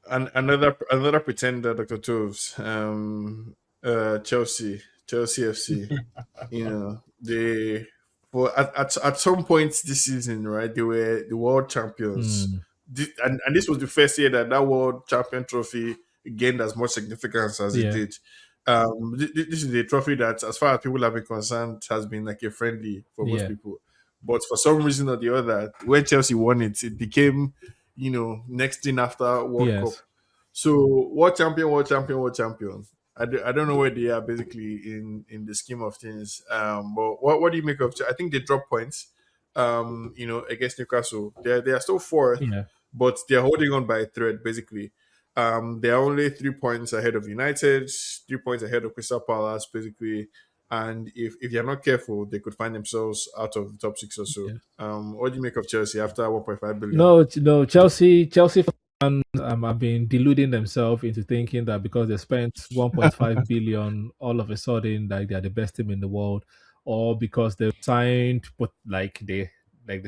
another pretender, Dr. Toves. Chelsea FC. You know, they for at some point this season, right? They were the world champions. Mm, And this was the first year that world champion trophy gained as much significance as it yeah, did. This is a trophy that, as far as people have been concerned, has been like a friendly for most yeah, people. But for some reason or the other, when Chelsea won it, it became, next thing after World Cup. yes. So world champion, world champion, world champion. I don't know where they are basically in the scheme of things. But what do you make of? I think they dropped points. Against Newcastle, they are still fourth, Yeah. but they're holding on by a thread basically. They're only 3 points ahead of United, 3 points ahead of Crystal Palace, basically. And if you're not careful, they could find themselves out of the top six or so. Yeah. What do you make of Chelsea after 1.5 billion? No, Chelsea fans have been deluding themselves into thinking that because they spent 1.5 billion, all of a sudden, like they're the best team in the world, or because they've signed, but like they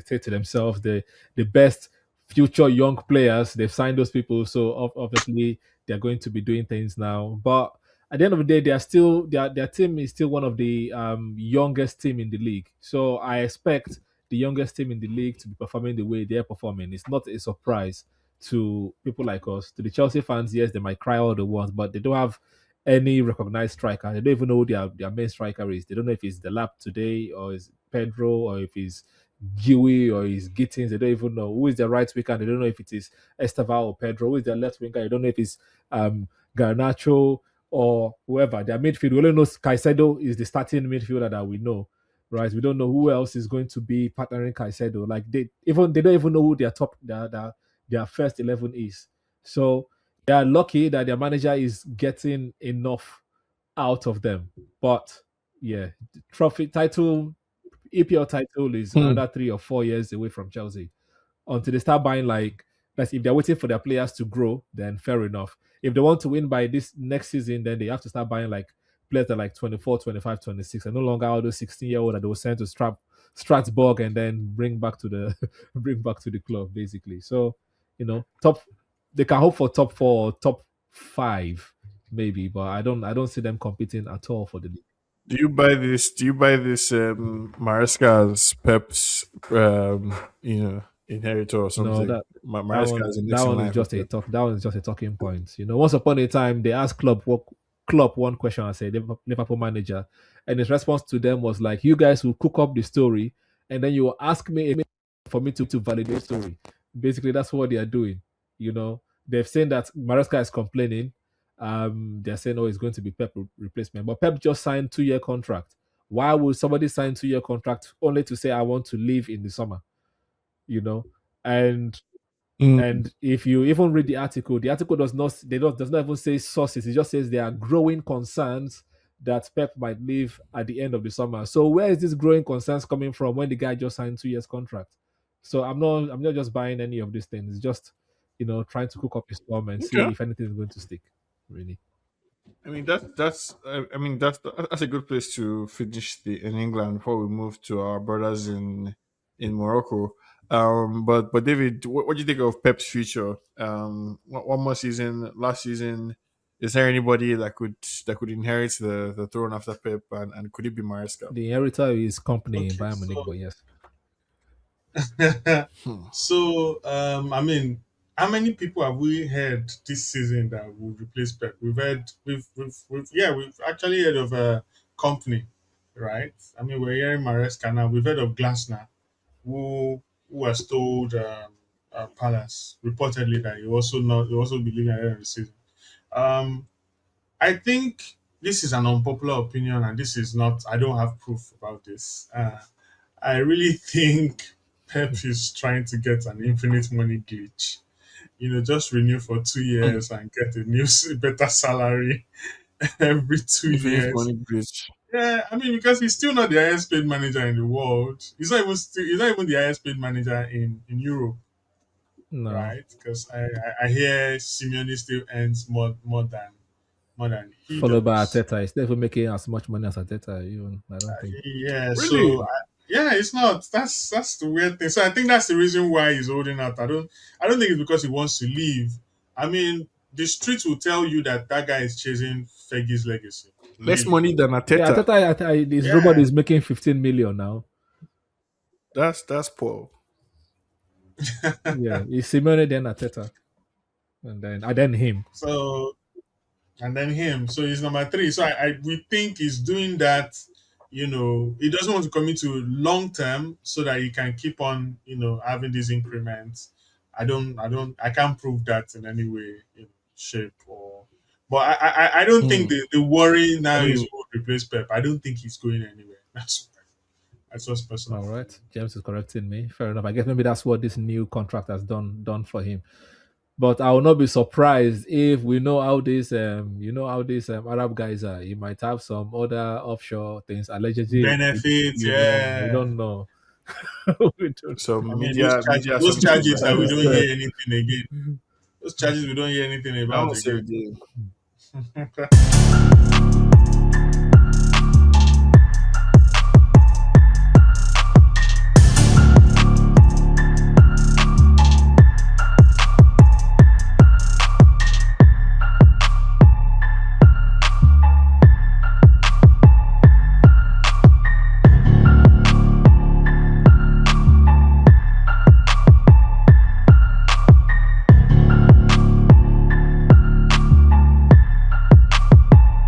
say to themselves, the best future young players. They've signed those people, so obviously they're going to be doing things now. But at the end of the day, they are still their team is still one of the youngest team in the league. So I expect the youngest team in the league to be performing the way they're performing. It's not a surprise to people like us. To the Chelsea fans, yes, they might cry all they want, but they don't have any recognized striker. They don't even know who their main striker is. They don't know if it's the lap today or is Pedro or if it's Giwi or is Gittins. They don't even know who is their right winger. They don't know if it is Esteval or Pedro. Who is their left winger? They don't know if it's Garnacho or whoever. Their midfield. We only know Caicedo is the starting midfielder that we know, right? We don't know who else is going to be partnering Caicedo. Like they don't even know who their first 11 is. So they are lucky that their manager is getting enough out of them. But yeah, trophy title, EPL title is Hmm. another 3 or 4 years away from Chelsea until they start buying like that's if they're waiting for their players to grow, then fair enough. If they want to win by this next season, then they have to start buying like players that are like 24, 25, 26, and no longer all those 16-year-old that they were sent to Strasbourg and then bring back to the bring back to the club, basically. So, top they can hope for top four or top five, maybe, but I don't see them competing at all for the league. Do you buy this Maresca as Pep's inheritor or No, something? that that Maresca is one the that next in one is line for just a Pep. talk. That one is just a talking point. Once upon a time they asked Klopp one question. I said Liverpool manager, and his response to them was like, "You guys will cook up the story, and then you will ask me for me to validate the story." Basically, that's what they are doing. They've seen that Maresca is complaining. They're saying, "Oh, it's going to be Pep replacement," but Pep just signed 2-year contract. Why would somebody sign 2-year contract only to say I want to leave in the summer? You know, and Mm. and if you even read the article does not even say sources. It just says there are growing concerns that Pep might leave at the end of the summer. So where is this growing concerns coming from when the guy just signed 2 years contract? So I'm not just buying any of these things. It's just trying to cook up a storm and Okay. see if anything is going to stick. Really. That's a good place to finish in England before we move to our brothers in Morocco. But David, what do you think of Pep's future? One more season, last season. Is there anybody that could inherit the throne after Pep, and could it be Maresca? The inheritor is company in Okay, Bayern Munich, but yes. Hmm. I mean, how many people have we heard this season that will replace Pep? We've actually heard of a company, right? I mean, we're hearing Maresca now. We've heard of Glasner, who was told Palace reportedly that he also be leaving at the end of the season. Um, I think this is an unpopular opinion, and this is not. I don't have proof about this. I really think Pep is trying to get an infinite money glitch. Just renew for 2 years and get a new better salary every two Infinite years. money bridge. Yeah, I mean because he's still not the highest paid manager in the world. He's not even the highest paid manager in Europe, No. right? Because I hear Simeone still earns more than he Followed by does. Ateta. He's never making as much money as Ateta, even. I don't think. Yeah, Really? yeah, it's not. That's the weird thing. So I think that's the reason why he's holding out. I don't think it's because he wants to leave. I mean, the streets will tell you that that guy is chasing Fergie's legacy. Less Really. money than Yeah, Ateta. this robot Yeah. is making 15 million now. That's poor. Yeah, it's Simeone then Ateta, and then him. So and then him. So he's number three. So I we think he's doing that. He doesn't want to commit to long term so that he can keep on, having these increments. I can't prove that in any way, shape or. But I don't think Hmm. the worry I now is mean, who would replace Pep. I don't think he's going anywhere. That's just personal All opinion. right, James is correcting me. Fair enough. I guess maybe that's what this new contract has done for him. But I will not be surprised if we know how these Arab guys are. He might have some other offshore things allegedly. Benefits, We yeah. don't know. We don't. some I mean, those charges, media those something charges like that we that. don't Understood. hear anything again. Those charges we don't hear anything I about won't say again. again.